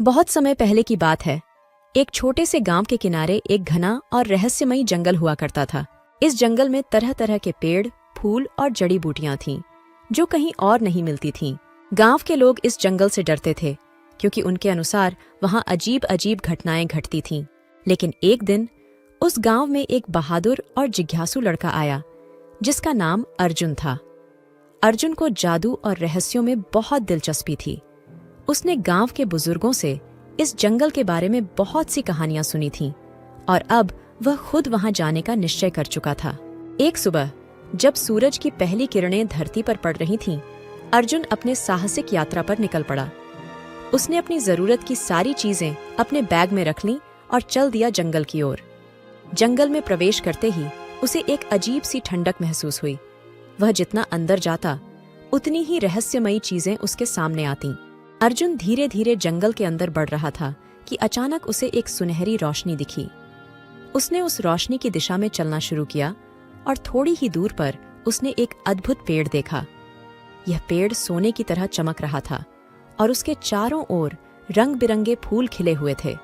बहुत समय पहले की बात है। एक छोटे से गांव के किनारे एक घना और रहस्यमयी जंगल हुआ करता था। इस जंगल में तरह तरह के पेड़, फूल और जड़ी बूटियां थीं, जो कहीं और नहीं मिलती थीं। गांव के लोग इस जंगल से डरते थे, क्योंकि उनके अनुसार वहां अजीब अजीब घटनाएं घटती थीं। लेकिन एक दिन उस गांव में एक बहादुर और जिज्ञासु लड़का आया, जिसका नाम अर्जुन था। अर्जुन को जादू और रहस्यों में बहुत दिलचस्पी थी। उसने गांव के बुजुर्गों से इस जंगल के बारे में बहुत सी कहानियां सुनी थीं और अब वह खुद वहां जाने का निश्चय कर चुका था। एक सुबह जब सूरज की पहली किरणें धरती पर पड़ रही थीं, अर्जुन अपने साहसिक यात्रा पर निकल पड़ा। उसने अपनी जरूरत की सारी चीजें अपने बैग में रख लीं और चल दिया जंगल की ओर। जंगल में प्रवेश करते ही उसे एक अजीब सी ठंडक महसूस हुई। वह जितना अंदर जाता, उतनी ही रहस्यमयी चीजें उसके सामने आतीं। अर्जुन धीरे धीरे जंगल के अंदर बढ़ रहा था कि अचानक उसे एक सुनहरी रोशनी दिखी। उसने उस रोशनी की दिशा में चलना शुरू किया और थोड़ी ही दूर पर उसने एक अद्भुत पेड़ देखा। यह पेड़ सोने की तरह चमक रहा था और उसके चारों ओर रंग बिरंगे फूल खिले हुए थे।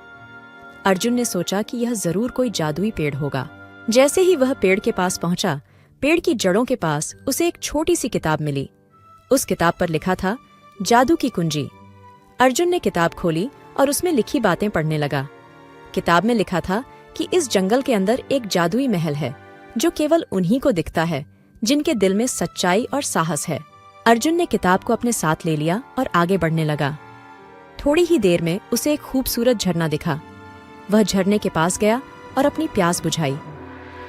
अर्जुन ने सोचा कि यह जरूर कोई जादुई पेड़ होगा। जैसे ही वह पेड़ के पास पहुंचा, पेड़ की जड़ों के पास उसे एक छोटी सी किताब मिली। उस किताब पर लिखा था जादू की कुंजी। अर्जुन ने किताब खोली और उसमें लिखी बातें पढ़ने लगा। किताब में लिखा था कि इस जंगल के अंदर एक जादुई महल है, जो केवल उन्हीं को दिखता है जिनके दिल में सच्चाई और साहस है। अर्जुन ने किताब को अपने साथ ले लिया और आगे बढ़ने लगा। थोड़ी ही देर में उसे एक खूबसूरत झरना दिखा। वह झरने के पास गया और अपनी प्यास बुझाई।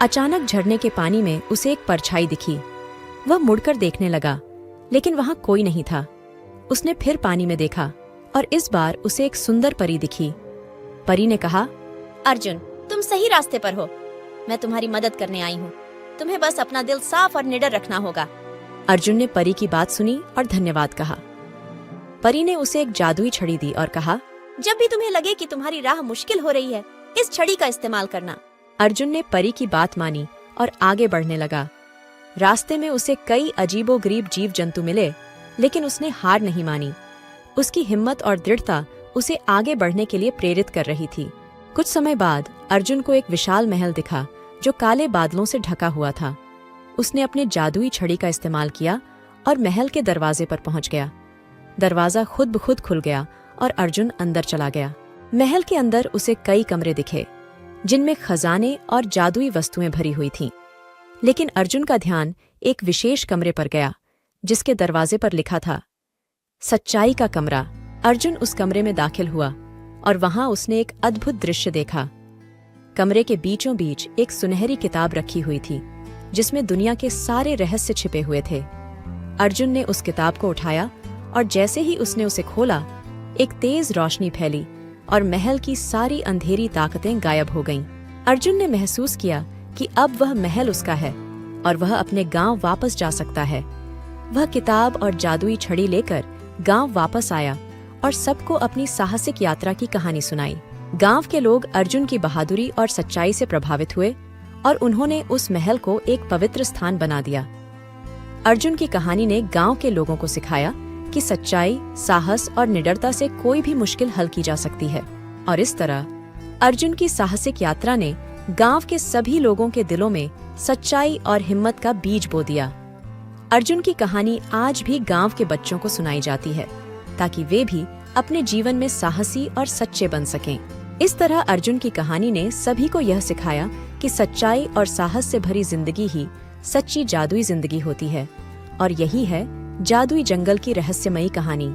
अचानक झरने के पानी में उसे एक परछाई दिखी। वह मुड़कर देखने लगा, लेकिन वहां कोई नहीं था। उसने फिर पानी में देखा और इस बार उसे एक सुंदर परी दिखी। परी ने कहा, अर्जुन, तुम सही रास्ते पर हो। मैं तुम्हारी मदद करने आई हूँ। तुम्हें बस अपना दिल साफ और निडर रखना होगा। अर्जुन ने परी की बात सुनी और धन्यवाद कहा। परी ने उसे एक जादुई छड़ी दी और कहा, जब भी तुम्हें लगे कि तुम्हारी राह मुश्किल हो रही है, इस छड़ी का इस्तेमाल करना। अर्जुन ने परी की बात मानी और आगे बढ़ने लगा। रास्ते में उसे कई अजीबोगरीब जीव जंतु मिले, लेकिन उसने हार नहीं मानी। उसकी हिम्मत और दृढ़ता उसे आगे बढ़ने के लिए प्रेरित कर रही थी। कुछ समय बाद अर्जुन को एक विशाल महल दिखा, जो काले बादलों से ढका हुआ था। उसने अपने जादुई छड़ी का इस्तेमाल किया और महल के दरवाजे पर पहुंच गया। दरवाजा खुद ब खुद खुल गया और अर्जुन अंदर चला गया। महल के अंदर उसे कई कमरे दिखे, जिनमें खजाने और जादुई वस्तुएं भरी हुई थीं। लेकिन अर्जुन का ध्यान एक विशेष कमरे पर गया, जिसके दरवाजे पर लिखा था सच्चाई का कमरा। अर्जुन उस कमरे में दाखिल हुआ और वहां उसने एक अद्भुत दृश्य देखा। कमरे के बीचों बीच एक सुनहरी किताब रखी हुई थी, जिसमें दुनिया के सारे रहस्य छिपे हुए थे। अर्जुन ने उस किताब को उठाया और जैसे ही उसने उसे खोला, एक तेज रोशनी फैली और महल की सारी अंधेरी ताकतें गायब हो गईं। अर्जुन ने महसूस किया कि अब वह महल उसका है और वह अपने गांव वापस जा सकता है। वह किताब और जादुई छड़ी लेकर गांव वापस आया और सबको अपनी साहसिक यात्रा की कहानी सुनाई। गांव के लोग अर्जुन की बहादुरी और सच्चाई से प्रभावित हुए और उन्होंने उस महल को एक पवित्र स्थान बना दिया। अर्जुन की कहानी ने गांव के लोगों को सिखाया कि सच्चाई, साहस और निडरता से कोई भी मुश्किल हल की जा सकती है। और इस तरह अर्जुन की साहसिक यात्रा ने गांव के सभी लोगों के दिलों में सच्चाई और हिम्मत का बीज बो दिया। अर्जुन की कहानी आज भी गांव के बच्चों को सुनाई जाती है, ताकि वे भी अपने जीवन में साहसी और सच्चे बन सकें। इस तरह अर्जुन की कहानी ने सभी को यह सिखाया कि सच्चाई और साहस से भरी जिंदगी ही सच्ची जादुई जिंदगी होती है। और यही है जादुई जंगल की रहस्यमयी कहानी।